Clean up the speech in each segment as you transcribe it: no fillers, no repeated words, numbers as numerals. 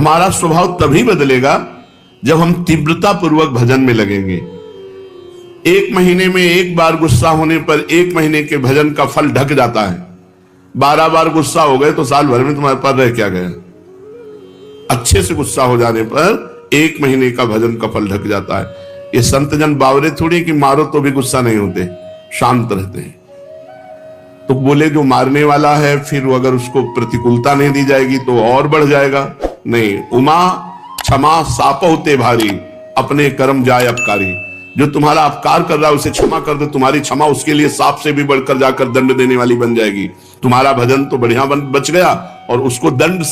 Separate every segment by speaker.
Speaker 1: हमारा स्वभाव तभी बदलेगा जब हम तीव्रता पूर्वक भजन में लगेंगे। एक महीने में एक बार गुस्सा होने पर एक महीने के भजन का फल ढक जाता है। 12 बार गुस्सा हो गए तो साल भर में तुम्हारे पास रह क्या गया। अच्छे से गुस्सा हो जाने पर एक महीने का भजन का फल ढक जाता है। ये संत जन बावरे थोड़ी कि मारो तो भी गुस्सा नहीं होते, शांत रहते हैं। तो बोले जो मारने वाला है फिर अगर उसको प्रतिकूलता नहीं दी जाएगी तो और बढ़ जाएगा। नहीं, उमा क्षमा साप होते भारी, अपने कर्म जाए अपकारी। जो तुम्हारा अपकार कर रहा है उसे क्षमा कर दो, तुम्हारी क्षमा उसके लिए सांप से भी बढ़कर जाकर दंड देने वाली बन जाएगी। तुम्हारा भजन तो बढ़िया बच गया और उसको दंड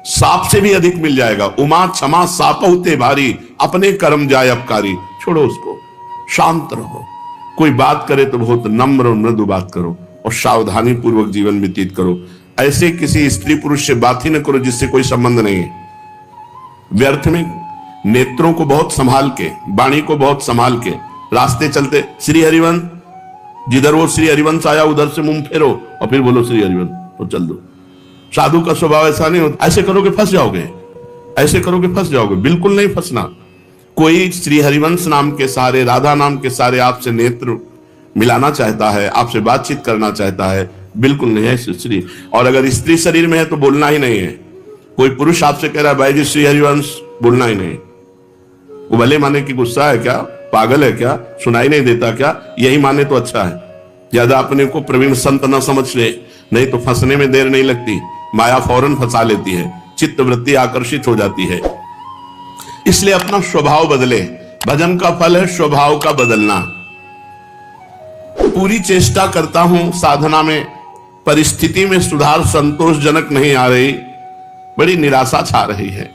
Speaker 1: सांप से भी अधिक मिल जाएगा। उमा क्षमा साप होते भारी, अपने कर्म जाए अपकारी। छोड़ो उसको, शांत रहो। कोई बात करे तो बहुत नम्र और मृदु बात करो और सावधानी पूर्वक जीवन व्यतीत करो। ऐसे किसी स्त्री पुरुष से बात ही न करो जिससे कोई संबंध नहीं है। व्यर्थ में नेत्रों को बहुत संभाल के, वाणी को बहुत संभाल के रास्ते चलते, श्री हरिवंश, जिधर वो श्री हरिवंश आया उधर से मुंह फेरो और फिर बोलो श्री हरिवंश तो चल दो। साधु का स्वभाव ऐसा नहीं होता। ऐसे करोगे फंस जाओगे, ऐसे करोगे फंस जाओगे। बिल्कुल नहीं फंसना। कोई श्री हरिवंश नाम के सहारे, राधा नाम के सहारे आपसे नेत्र मिलाना चाहता है, आपसे बातचीत करना चाहता है, बिल्कुल नहीं है श्री। और अगर स्त्री शरीर में है तो बोलना ही नहीं है। कोई पुरुष आपसे कह रहा है भाई जी श्री हरिवंश, बोलना ही नहीं। वो भले माने कि गुस्सा है क्या, पागल है क्या, सुनाई नहीं देता क्या, यही माने तो अच्छा है। ज्यादा अपने को प्रवीण संत न समझ ले, नहीं तो फंसने में देर नहीं लगती। माया फौरन फंसा लेती है, चित्त वृत्ति आकर्षित हो जाती है। इसलिए अपना स्वभाव बदले। भजन का फल है स्वभाव का बदलना। पूरी चेष्टा करता हूं साधना में, परिस्थिति में सुधार संतोषजनक नहीं आ रही, बड़ी निराशा छा रही है।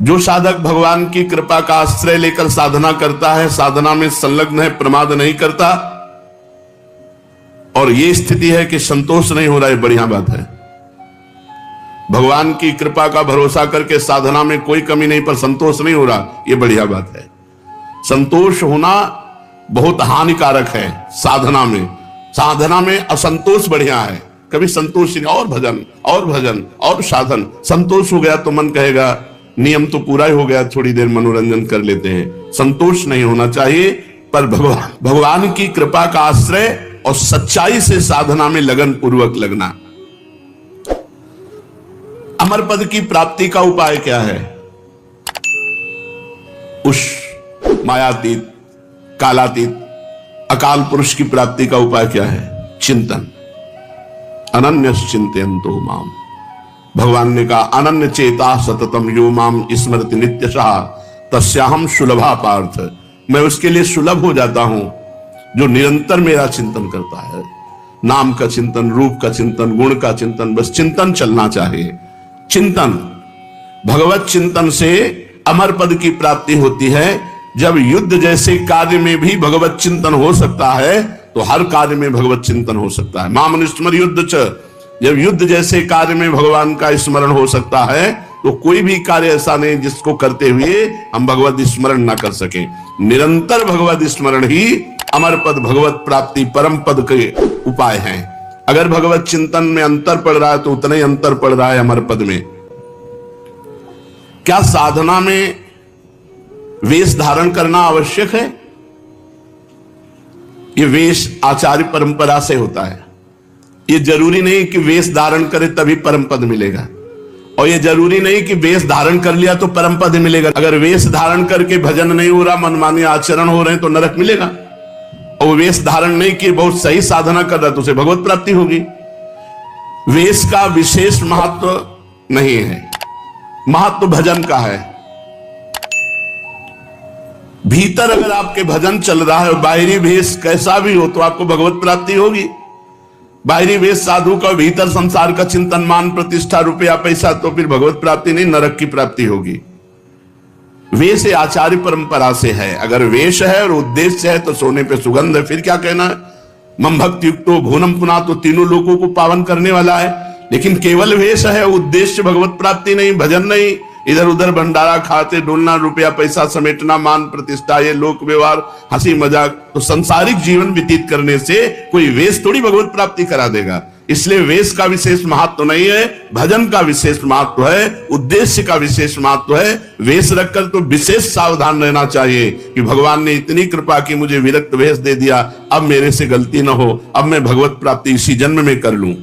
Speaker 1: जो साधक भगवान की कृपा का आश्रय लेकर साधना करता है, साधना में संलग्न है, प्रमाद नहीं करता, और ये स्थिति है कि संतोष नहीं हो रहा है, बढ़िया बात है। भगवान की कृपा का भरोसा करके साधना में कोई कमी नहीं पर संतोष नहीं हो रहा, ये बढ़िया बात है। संतोष होना बहुत हानिकारक है साधना में। साधना में असंतोष बढ़िया है। कभी संतोष नहीं, और भजन और भजन और साधन। संतोष हो गया तो मन कहेगा नियम तो पूरा ही हो गया, थोड़ी देर मनोरंजन कर लेते हैं। संतोष नहीं होना चाहिए, पर भगवान की कृपा का आश्रय और सच्चाई से साधना में लगन पूर्वक लगना। अमर पद की प्राप्ति का उपाय क्या है? उस मायातीत, कालातीत, अकाल पुरुष की प्राप्ति का उपाय क्या है? चिंतन। अनन्य चिंतयन्तो माम। भगवान ने कहा अनन्य चेता सततम यो माम स्मरति नित्यशः तस्याहम सुलभा पार्थ। मैं उसके लिए सुलभ हो जाता हूं जो निरंतर मेरा चिंतन करता है। नाम का चिंतन, रूप का चिंतन, गुण का चिंतन, बस चिंतन चलना चाहिए। चिंतन, भगवत चिंतन से अमर पद की प्राप्ति होती है। जब युद्ध जैसे कार्य में भी भगवत चिंतन हो सकता है तो हर कार्य में भगवत चिंतन हो सकता है। माम स्मर युद्ध च। जब युद्ध जैसे कार्य में भगवान का स्मरण हो सकता है तो कोई भी कार्य ऐसा नहीं जिसको करते हुए हम भगवत स्मरण ना कर सके। निरंतर भगवत स्मरण ही अमर पद, भगवत प्राप्ति, परम पद के उपाय हैं। अगर भगवत चिंतन में अंतर पड़ रहा है तो उतना ही अंतर पड़ रहा है अमर पद में। क्या साधना में वेश धारण करना आवश्यक है? ये वेश आचार्य परंपरा से होता है। ये जरूरी नहीं कि वेश धारण करे तभी परम पद मिलेगा, और ये जरूरी नहीं कि वेश धारण कर लिया तो परम पद मिलेगा। अगर वेश धारण करके भजन नहीं हो रहा, मनमानी आचरण हो रहे हैं तो नरक मिलेगा। और वेश धारण नहीं किए, बहुत सही साधना कर रहा तो उसे भगवत प्राप्ति होगी। वेश का विशेष महत्व नहीं है, महत्व भजन का है। भीतर अगर आपके भजन चल रहा है, बाहरी वेश कैसा भी हो तो आपको भगवत प्राप्ति होगी। बाहरी वेश साधु का, भीतर संसार का चिंतन, मान प्रतिष्ठा, रुपया पैसा, तो फिर भगवत प्राप्ति नहीं, नरक की प्राप्ति होगी। वेश आचार्य परंपरा से है। अगर वेश है और उद्देश्य है तो सोने पे सुगंध है, फिर क्या कहना है? मम भक्ति युक्तो भुवनम पुना, तो तीनों लोगों को पावन करने वाला है। लेकिन केवल वेश है, उद्देश्य भगवत प्राप्ति नहीं, भजन नहीं, इधर उधर भंडारा खाते डोलना, रुपया पैसा समेटना, मान प्रतिष्ठा, ये लोक व्यवहार, हंसी मजाक, तो संसारिक जीवन व्यतीत करने से कोई वेश थोड़ी भगवत प्राप्ति करा देगा। इसलिए वेश का विशेष महत्व नहीं है, भजन का विशेष महत्व है, उद्देश्य का विशेष महत्व है। वेश रखकर तो विशेष सावधान रहना चाहिए कि भगवान ने इतनी कृपा की, मुझे विरक्त वेश दे दिया, अब मेरे से गलती ना हो, अब मैं भगवत प्राप्ति इसी जन्म में कर लूं।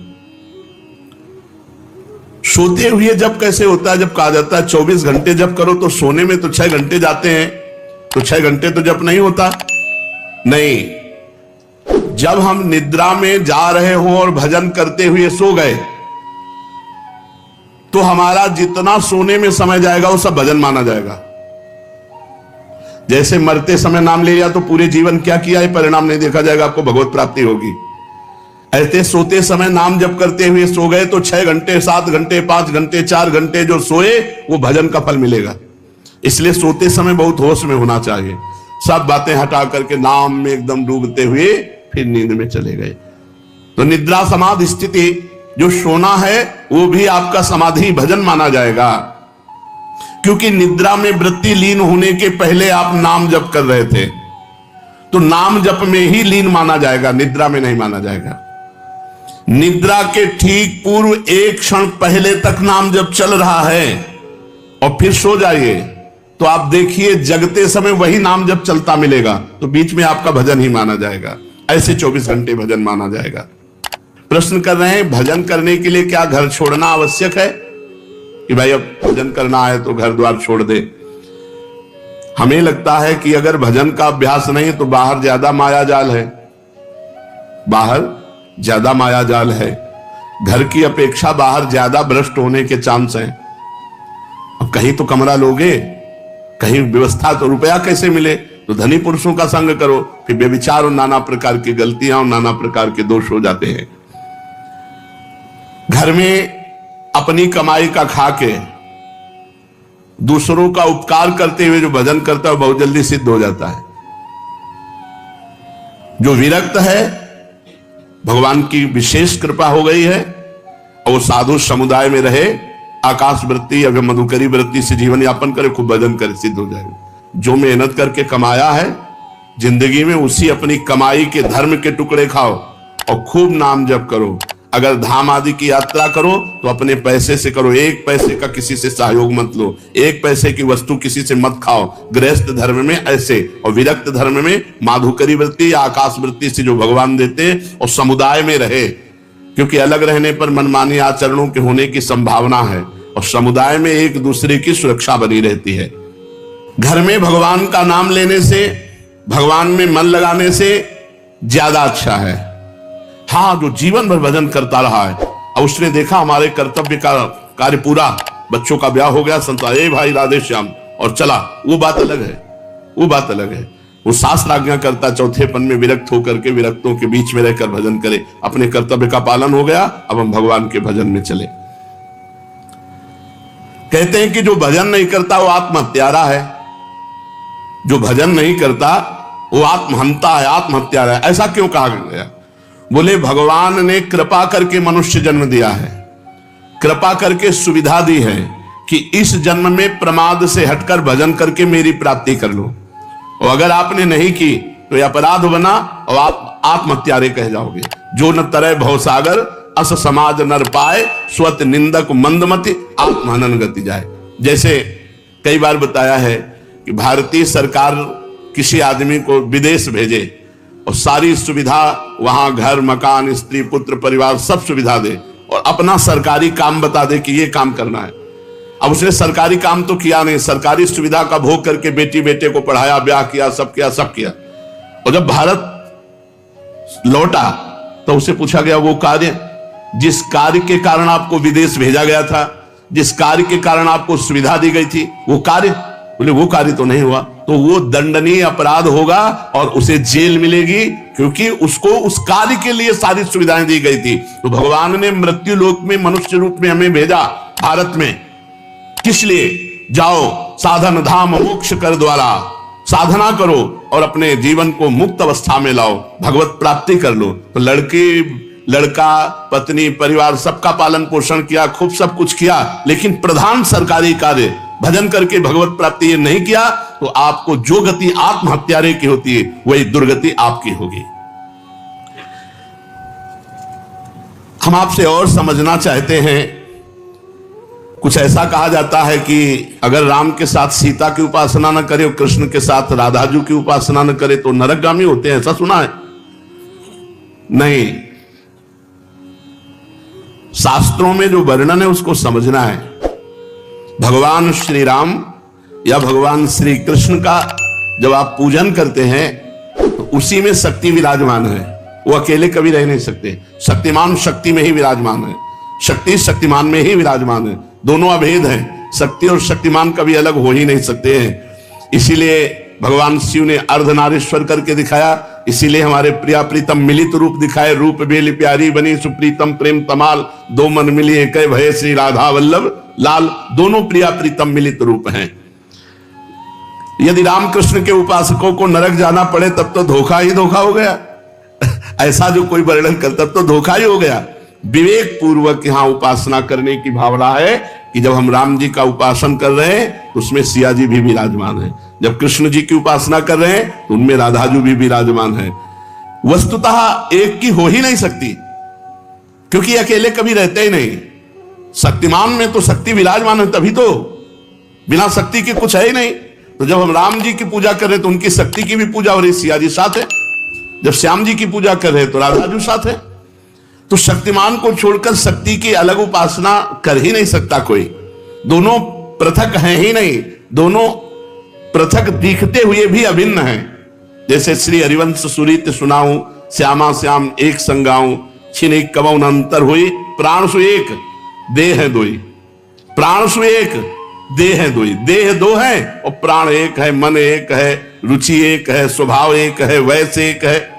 Speaker 1: सोते हुए जब कैसे होता है? जब कहा जाता है 24 घंटे जप करो, तो सोने में तो 6 घंटे जाते हैं, तो 6 घंटे तो जप नहीं होता। नहीं, जब हम निद्रा में जा रहे हो और भजन करते हुए सो गए, तो हमारा जितना सोने में समय जाएगा वो सब भजन माना जाएगा। जैसे मरते समय नाम ले लिया तो पूरे जीवन क्या किया है परिणाम नहीं देखा जाएगा, आपको भगवत प्राप्ति होगी। ऐसे सोते समय नाम जप करते हुए सो गए तो 6 घंटे, 7 घंटे, 5 घंटे, 4 घंटे जो सोए वो भजन का फल मिलेगा। इसलिए सोते समय बहुत होश में होना चाहिए। सब बातें हटा करके नाम में एकदम डूबते हुए फिर नींद में चले गए। तो निद्रा समाधि स्थिति, जो सोना है वो भी आपका समाधि भजन माना जाएगा, क्योंकि निद्रा में वृत्ति लीन होने के पहले आप नाम जप कर रहे थे, तो नाम जप में ही लीन माना जाएगा, निद्रा में नहीं माना जाएगा। निद्रा के ठीक पूर्व एक क्षण पहले तक नाम जप चल रहा है और फिर सो जाइए, तो आप देखिए जगते समय वही नाम जप चलता मिलेगा, तो बीच में आपका भजन ही माना जाएगा। ऐसे 24 घंटे भजन माना जाएगा। प्रश्न कर रहे हैं, भजन करने के लिए क्या घर छोड़ना आवश्यक है कि भाई अब भजन करना है तो घर द्वार छोड़ दे? हमें लगता है कि अगर भजन का अभ्यास नहीं तो बाहर ज्यादा माया जाल है, बाहर ज्यादा माया जाल है, घर की अपेक्षा बाहर ज्यादा भ्रष्ट होने के चांस हैं। अब कहीं तो कमरा लोगे, कहीं व्यवस्था, तो रुपया कैसे मिले? तो धनी पुरुषों का संग करो, फिर व्यभिचार और नाना प्रकार की गलतियां और नाना प्रकार के दोष हो जाते हैं। घर में अपनी कमाई का खा के दूसरों का उपकार करते हुए जो भजन करता है बहुत जल्दी सिद्ध हो जाता है। जो विरक्त है, भगवान की विशेष कृपा हो गई है और वो साधु समुदाय में रहे, आकाश वृत्ति या मधुकरी वृत्ति से जीवन यापन करे, खूब भजन करे, सिद्ध हो जाएगा। जो मेहनत करके कमाया है जिंदगी में, उसी अपनी कमाई के धर्म के टुकड़े खाओ और खूब नाम जप करो। अगर धाम आदि की यात्रा करो तो अपने पैसे से करो, 1 पैसे का किसी से सहयोग मत लो, 1 पैसे की वस्तु किसी से मत खाओ। गृहस्थ धर्म में ऐसे, और विरक्त धर्म में माधुकरी वृत्ति या आकाश वृत्ति से जो भगवान देते हैं, और समुदाय में रहे, क्योंकि अलग रहने पर मनमानी आचरणों के होने की संभावना है, और समुदाय में एक दूसरे की सुरक्षा बनी रहती है। घर में भगवान का नाम लेने से, भगवान में मन लगाने से ज्यादा अच्छा है। हाँ, जो जीवन भर भजन करता रहा है और उसने देखा हमारे कर्तव्य का कार्य पूरा, बच्चों का ब्याह हो गया, संतान, ए भाई राधे श्याम, और चला, वो बात अलग है, वो बात अलग है। वो शास्त्र आज्ञा करता, चौथेपन में विरक्त होकर के विरक्तों के बीच में रहकर भजन करे, अपने कर्तव्य का पालन हो गया, अब हम भगवान के भजन में चले। कहते हैं कि जो भजन नहीं करता वो आत्महत्यारा है, जो भजन नहीं करता वो आत्महंता है, आत्महत्यारा है। ऐसा क्यों कहा गया? बोले भगवान ने कृपा करके मनुष्य जन्म दिया है, कृपा करके सुविधा दी है कि इस जन्म में प्रमाद से हटकर भजन करके मेरी प्राप्ति कर लो, और अगर आपने नहीं की तो यह अपराध बना और आप आत्महत्यारे कह जाओगे। जो न तरह भवसागर अस समाज नर पाए, स्वत निंदक मंदमति आत्महनन गति जाए। जैसे कई बार बताया है कि भारतीय सरकार किसी आदमी को विदेश भेजे और सारी सुविधा वहां, घर मकान, स्त्री पुत्र परिवार सब सुविधा दे, और अपना सरकारी काम बता दे कि ये काम करना है। अब उसने सरकारी काम तो किया नहीं, सरकारी सुविधा का भोग करके बेटी बेटे को पढ़ाया, ब्याह किया, सब किया, सब किया। और जब भारत लौटा तो उसे पूछा गया वो कार्य, जिस कार्य के कारण आपको विदेश भेजा गया था, जिस कार्य के कारण आपको सुविधा दी गई थी, वो कार्य? बोले वो कार्य तो नहीं हुआ, तो वो दंडनीय अपराध होगा और उसे जेल मिलेगी, क्योंकि उसको उस कार्य के लिए सारी सुविधाएं दी गई थी। तो भगवान ने मृत्यु लोक में मनुष्य रूप में हमें भेजा भारत में, किस लिए? जाओ साधन धाम मोक्ष कर द्वारा, साधना करो और अपने जीवन को मुक्त अवस्था में लाओ, भगवत प्राप्ति कर लो। तो लड़का पत्नी परिवार सबका पालन पोषण किया, खूब सब कुछ किया, लेकिन प्रधान सरकारी कार्य भजन करके भगवत प्राप्ति ये नहीं किया, तो आपको जो गति आत्महत्यारे की होती है वही दुर्गति आपकी होगी। हम आपसे और समझना चाहते हैं। कुछ ऐसा कहा जाता है कि अगर राम के साथ सीता की उपासना न करे और कृष्ण के साथ राधाजू की उपासना न करे तो नरकगामी होते हैं, ऐसा सुना है? नहीं, शास्त्रों में जो वर्णन है उसको समझना है। भगवान श्री राम या भगवान श्री कृष्ण का जब आप पूजन करते हैं तो उसी में शक्ति विराजमान है, वो अकेले कभी रह नहीं सकते। शक्तिमान शक्ति में ही विराजमान है, शक्ति शक्तिमान में ही विराजमान है, दोनों अभेद हैं। शक्ति और शक्तिमान कभी अलग हो ही नहीं सकते हैं। इसीलिए भगवान शिव ने अर्धनारीश्वर करके दिखाया, इसीलिए हमारे प्रिया प्रीतम मिलित रूप दिखाए। रूप बेली प्यारी बनी सुप्रीतम प्रेम तमाल, दो मन मिली एक भय श्री राधा वल्लभ लाल। दोनों प्रिया प्रीतम मिलित रूप हैं। यदि रामकृष्ण के उपासकों को नरक जाना पड़े तब तो धोखा ही धोखा हो गया। ऐसा जो कोई वर्णन करता तब तो धोखा ही हो गया। विवेक पूर्वक यहां उपासना करने की भावना है कि जब हम राम जी का उपासन कर रहे हैं तो उसमें सिया जी भी विराजमान है, जब कृष्ण जी की उपासना कर रहे हैं तो उनमें राधाजू भी विराजमान है। वस्तुतः एक की हो ही नहीं सकती, क्योंकि अकेले कभी रहते ही नहीं। शक्तिमान में तो शक्ति विराजमान है, तभी तो, बिना शक्ति के कुछ है ही नहीं। तो जब हम राम जी की पूजा कर रहे हैं तो उनकी शक्ति की भी पूजा हो रही, सिया जी साथ है। जब श्याम जी की पूजा कर रहे हैं तो राधाजू साथ है। तो शक्तिमान को छोड़कर शक्ति की अलग उपासना कर ही नहीं सकता कोई। दोनों पृथक हैं ही नहीं, दोनों पृथक दिखते हुए भी अभिन्न हैं। जैसे श्री हरिवंश सुरीत सुनाऊं, श्यामा श्याम एक संगाऊं, छिन एक कबौन अंतर हुई, प्राण सु एक देह है दोई। प्राण सु एक देह है दोई, देह दो है और प्राण एक है, मन एक है, रुचि एक है, स्वभाव एक है, वैसे एक है।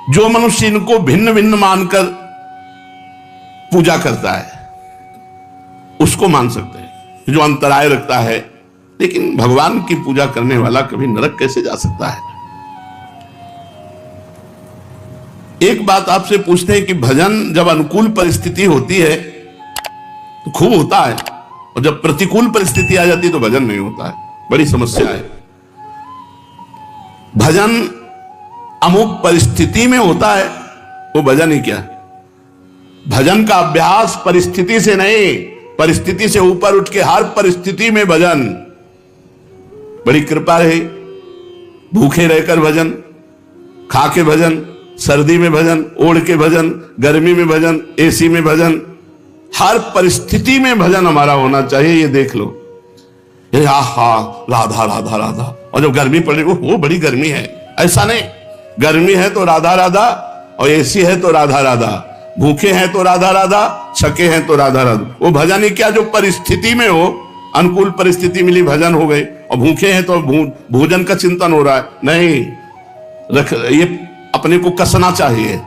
Speaker 1: जो मनुष्य इनको भिन्न भिन्न मानकर पूजा करता है उसको मान सकते हैं, जो अंतराय रखता है। लेकिन भगवान की पूजा करने वाला कभी नरक कैसे जा सकता है? एक बात आपसे पूछते हैं कि भजन जब अनुकूल परिस्थिति होती है तो खूब होता है, और जब प्रतिकूल परिस्थिति आ जाती है तो भजन नहीं होता है। बड़ी समस्या है। भजन अमुक परिस्थिति में होता है, वो भजन ही क्या? भजन का अभ्यास परिस्थिति से नहीं, परिस्थिति से ऊपर उठ के हर परिस्थिति में भजन। बड़ी कृपा है। भूखे रहकर भजन, खा के भजन, सर्दी में भजन, ओढ़ के भजन, गर्मी में भजन, एसी में भजन, हर परिस्थिति में भजन हमारा होना चाहिए। ये देख लो, ये हा राधा राधा राधा, और जब गर्मी पड़ रही वो बड़ी गर्मी है, ऐसा नहीं। गर्मी है तो राधा राधा, और एसी है तो राधा राधा, भूखे हैं तो राधा राधा, छके हैं तो राधा राधा। वो भजन ही क्या जो परिस्थिति में हो, अनुकूल परिस्थिति मिली भजन हो गई, और भूखे हैं तो भोजन का चिंतन हो रहा है, नहीं रख। ये अपने को कसना चाहिए।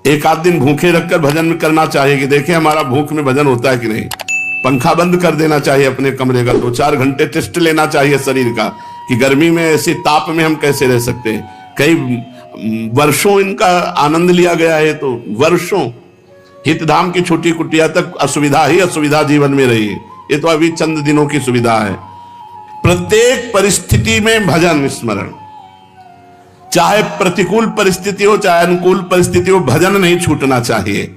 Speaker 1: एक आध दिन भूखे रखकर भजन करना चाहिए कि देखें हमारा भूख में भजन होता है कि नहीं। पंखा बंद कर देना चाहिए अपने कमरे का, 2-4 घंटे टेस्ट लेना चाहिए शरीर का कि गर्मी में ऐसे ताप में हम कैसे रह सकते हैं। कई वर्षों इनका आनंद लिया गया है, तो वर्षों हितधाम की छोटी कुटिया तक असुविधा ही असुविधा जीवन में रही है। ये तो अभी चंद दिनों की सुविधा है। प्रत्येक परिस्थिति में भजन स्मरण, चाहे प्रतिकूल परिस्थिति हो चाहे अनुकूल परिस्थिति हो, भजन नहीं छूटना चाहिए।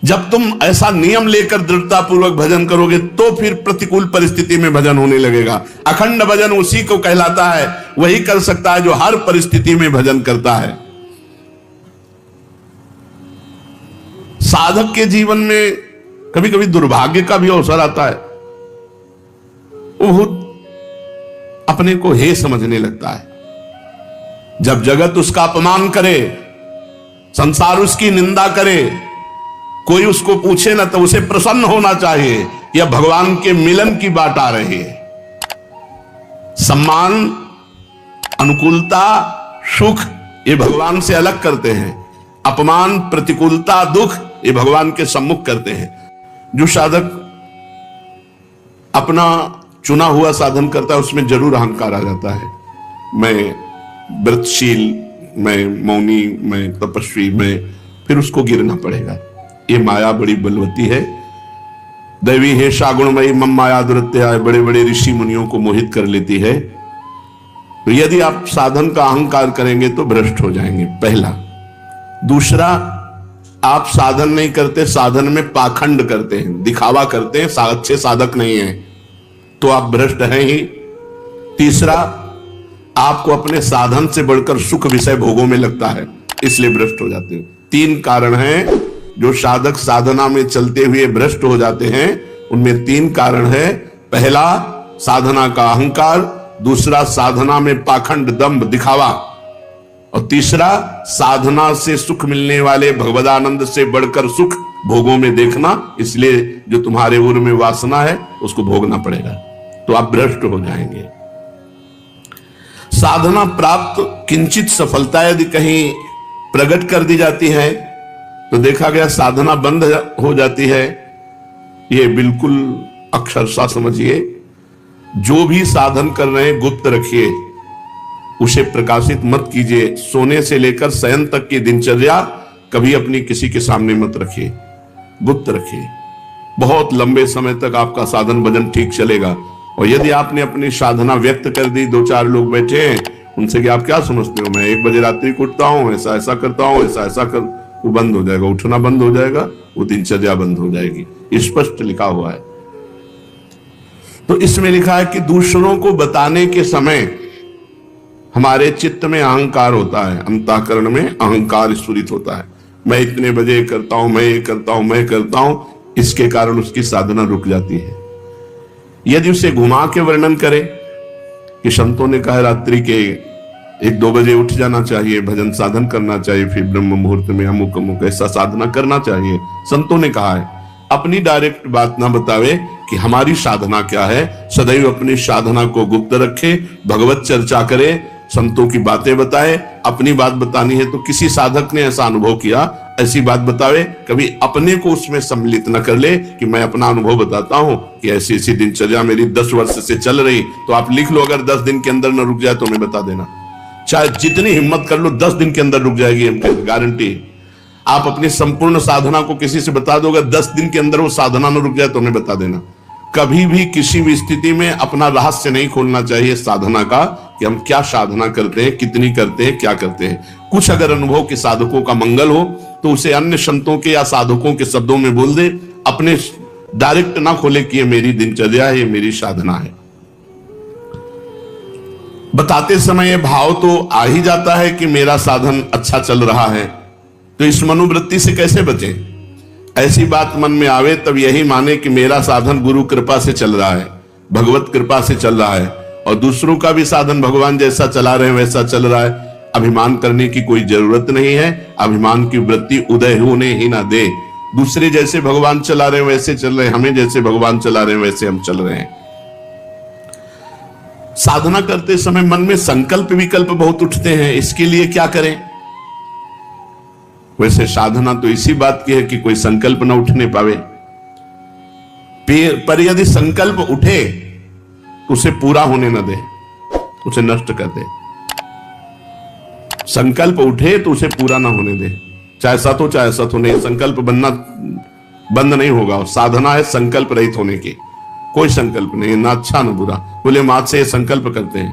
Speaker 1: जब तुम ऐसा नियम लेकर दृढ़ता पूर्वक भजन करोगे तो फिर प्रतिकूल परिस्थिति में भजन होने लगेगा। अखंड भजन उसी को कहलाता है, वही कर सकता है जो हर परिस्थिति में भजन करता है। साधक के जीवन में कभी कभी दुर्भाग्य का भी अवसर आता है। वो अपने को हे समझने लगता है। जब जगत उसका अपमान करे, संसार उसकी निंदा करे, कोई उसको पूछे ना, तो उसे प्रसन्न होना चाहिए कि अब भगवान के मिलन की बात आ रही है। सम्मान, अनुकूलता, सुख ये भगवान से अलग करते हैं। अपमान, प्रतिकूलता, दुख ये भगवान के सम्मुख करते हैं। जो साधक अपना चुना हुआ साधन करता है उसमें जरूर अहंकार आ जाता है। मैं व्रतशील, मैं मौनी, मैं तपस्वी, मैं, फिर उसको गिरना पड़ेगा। ये माया बड़ी बलवती है। दैवी है शागुणमयी मम माया दुरत्या, बड़े बड़े ऋषि मुनियों को मोहित कर लेती है। तो यदि आप साधन का अहंकार करेंगे तो भ्रष्ट हो जाएंगे, पहला। दूसरा, आप साधन नहीं करते, साधन में पाखंड करते हैं, दिखावा करते हैं, अच्छे साधक नहीं हैं, तो आप भ्रष्ट हैं ही। तीसरा, आपको अपने साधन से बढ़कर सुख विषय भोगों में लगता है, इसलिए भ्रष्ट हो जाते हैं। 3 कारण हैं जो साधक साधना में चलते हुए भ्रष्ट हो जाते हैं। उनमें 3 कारण है। पहला, साधना का अहंकार। दूसरा, साधना में पाखंड, दंभ, दिखावा। और तीसरा, साधना से सुख मिलने वाले भगवदानंद से बढ़कर सुख भोगों में देखना। इसलिए जो तुम्हारे उर में वासना है उसको भोगना पड़ेगा, तो आप भ्रष्ट हो जाएंगे। साधना प्राप्त किंचित सफलता यदि कहीं प्रकट कर दी जाती है तो देखा गया साधना बंद हो जाती है। ये बिल्कुल अक्षरशः समझिए, जो भी साधन कर रहे हैं गुप्त रखिए, उसे प्रकाशित मत कीजिए। सोने से लेकर शयन तक की दिनचर्या कभी अपनी किसी के सामने मत रखिए, गुप्त रखिए। बहुत लंबे समय तक आपका साधन भजन ठीक चलेगा। और यदि आपने अपनी साधना व्यक्त कर दी, 2-4 लोग बैठे हैं, उनसे कि आप क्या समझते हो, मैं 1 बजे रात्रि को उठता हूं, ऐसा ऐसा करता हूं, ऐसा ऐसा कर, वो बंद हो जाएगा, उठना बंद हो जाएगा, वो दिनचर्या बंद हो जाएगी। स्पष्ट लिखा हुआ है। तो इसमें लिखा है कि दूसरों को बताने के समय हमारे चित्त में अहंकार होता है, अंतःकरण में अहंकार स्फुरित होता है। मैं इतने बजे करता हूं, मैं ये करता हूं, मैं करता हूं, इसके कारण उसकी साधना रुक जाती है। यदि उसे घुमा के वर्णन करें कि संतों ने कहा रात्रि के 1-2 बजे उठ जाना चाहिए, भजन साधन करना चाहिए, फिर ब्रह्म मुहूर्त में अमुक अमुक ऐसा साधना करना चाहिए, संतों ने कहा है, अपनी डायरेक्ट बात ना बतावे कि हमारी साधना क्या है। सदैव अपनी साधना को गुप्त रखे, भगवत चर्चा करे, संतों की बातें बताए। अपनी बात बतानी है तो किसी साधक ने ऐसा अनुभव किया, ऐसी बात बतावे। कभी अपने को उसमें सम्मिलित न कर ले कि मैं अपना अनुभव बताता हूं कि ऐसी ऐसी दिनचर्या मेरी 10 वर्ष से चल रही। तो आप लिख लो, अगर 10 दिन के अंदर न रुक जाए तो हमें बता देना। चाहे जितनी हिम्मत कर लो, 10 दिन के अंदर रुक जाएगी, हम गारंटी। आप अपनी संपूर्ण साधना को किसी से बता दोगे, 10 दिन के अंदर वो साधना न रुक जाए तो हमें बता देना। कभी भी किसी भी स्थिति में अपना रहस्य नहीं खोलना चाहिए साधना का, कि हम क्या साधना करते हैं, कितनी करते हैं, क्या करते हैं। कुछ अगर अनुभव के साधकों का मंगल हो तो उसे अन्य संतों के या साधकों के शब्दों में बोल दे, अपने डायरेक्ट ना खोले कि ये मेरी दिनचर्या है, ये मेरी साधना है। बताते समय भाव तो आ ही जाता है कि मेरा साधन अच्छा चल रहा है, तो इस मनोवृत्ति से कैसे बचे। ऐसी बात मन में आवे तब यही माने कि मेरा साधन गुरु कृपा से चल रहा है, भगवत कृपा से चल रहा है, और दूसरों का भी साधन भगवान जैसा चला रहे हैं वैसा चल रहा है। अभिमान करने की कोई जरूरत नहीं है। अभिमान की वृत्ति उदय होने ही ना दे। दूसरे जैसे भगवान चला रहे हैं वैसे चल रहे हैं, हमें जैसे भगवान चला रहे हैं वैसे हम चल रहे हैं। साधना करते समय मन में संकल्प विकल्प बहुत उठते हैं, इसके लिए क्या करें। वैसे साधना तो इसी बात की है कि कोई संकल्प ना उठने पावे, पर यदि संकल्प उठे तो उसे पूरा होने न दे, उसे नष्ट कर दे। संकल्प उठे तो उसे पूरा ना होने दे, चाहे सत हो चाहे असत हो। नहीं, संकल्प बनना बंद नहीं होगा। साधना है संकल्प रहित होने की। कोई संकल्प नहीं, ना अच्छा ना बुरा। बोले हम आज से ये संकल्प करते हैं।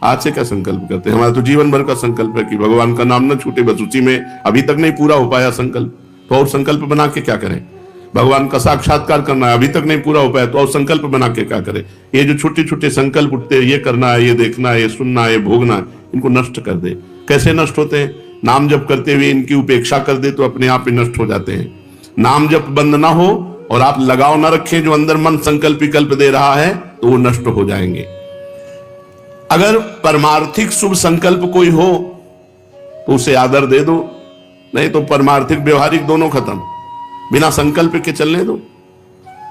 Speaker 1: आज से क्या संकल्प करते हैं? हमारा तो जीवन भर का संकल्प है कि भगवान का नाम न छूटे, बस उसी में। अभी तक नहीं पूरा हो पाया संकल्प, तो और संकल्प बना के क्या करें। भगवान का साक्षात्कार करना है, अभी तक नहीं पूरा हो पाया, तो और संकल्प बना के क्या करें। ये जो छोटे छोटे संकल्प उठते हैं, ये करना है, ये देखना है, ये सुनना है, ये भोगना है, इनको नष्ट कर दे। कैसे नष्ट होते हैं? नाम जप करते हुए इनकी उपेक्षा कर दे तो अपने आप ही नष्ट हो जाते हैं। नाम जप बंद ना हो और आप लगाव ना रखें जो अंदर मन संकल्प विकल्प दे रहा है, तो वो नष्ट हो जाएंगे। अगर परमार्थिक शुभ संकल्प कोई हो तो उसे आदर दे दो, नहीं तो परमार्थिक व्यवहारिक दोनों खत्म। बिना संकल्प के चलने दो।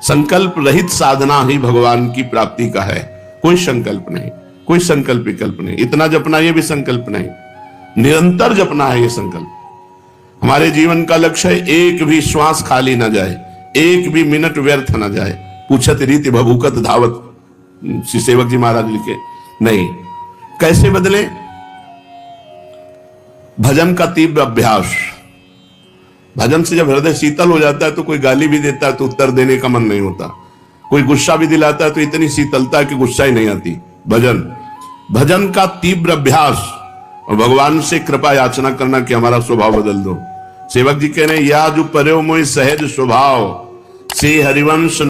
Speaker 1: संकल्प रहित साधना ही भगवान की प्राप्ति का है। कोई संकल्प नहीं, कोई संकल्प विकल्प नहीं। इतना जपना ये भी संकल्प नहीं, निरंतर जपना है ये संकल्प। हमारे जीवन का लक्ष्य है एक भी श्वास खाली ना जाए, एक भी मिनट व्यर्थ ना जाए। पूछत रीति भभूकत धावत, श्री सेवक जी महाराज लिखे। नहीं, कैसे बदले? भजन का तीव्र अभ्यास। भजन से जब हृदय शीतल हो जाता है तो कोई गाली भी देता है तो उत्तर देने का मन नहीं होता। कोई गुस्सा भी दिलाता है तो इतनी शीतलता है कि गुस्सा ही नहीं आती। भजन का तीव्र अभ्यास और भगवान से कृपा याचना करना कि हमारा स्वभाव बदल दो। सेवक जी कह रहे हैं, या जो पर्यो मोहि सहज स्वभाव से हरिवंश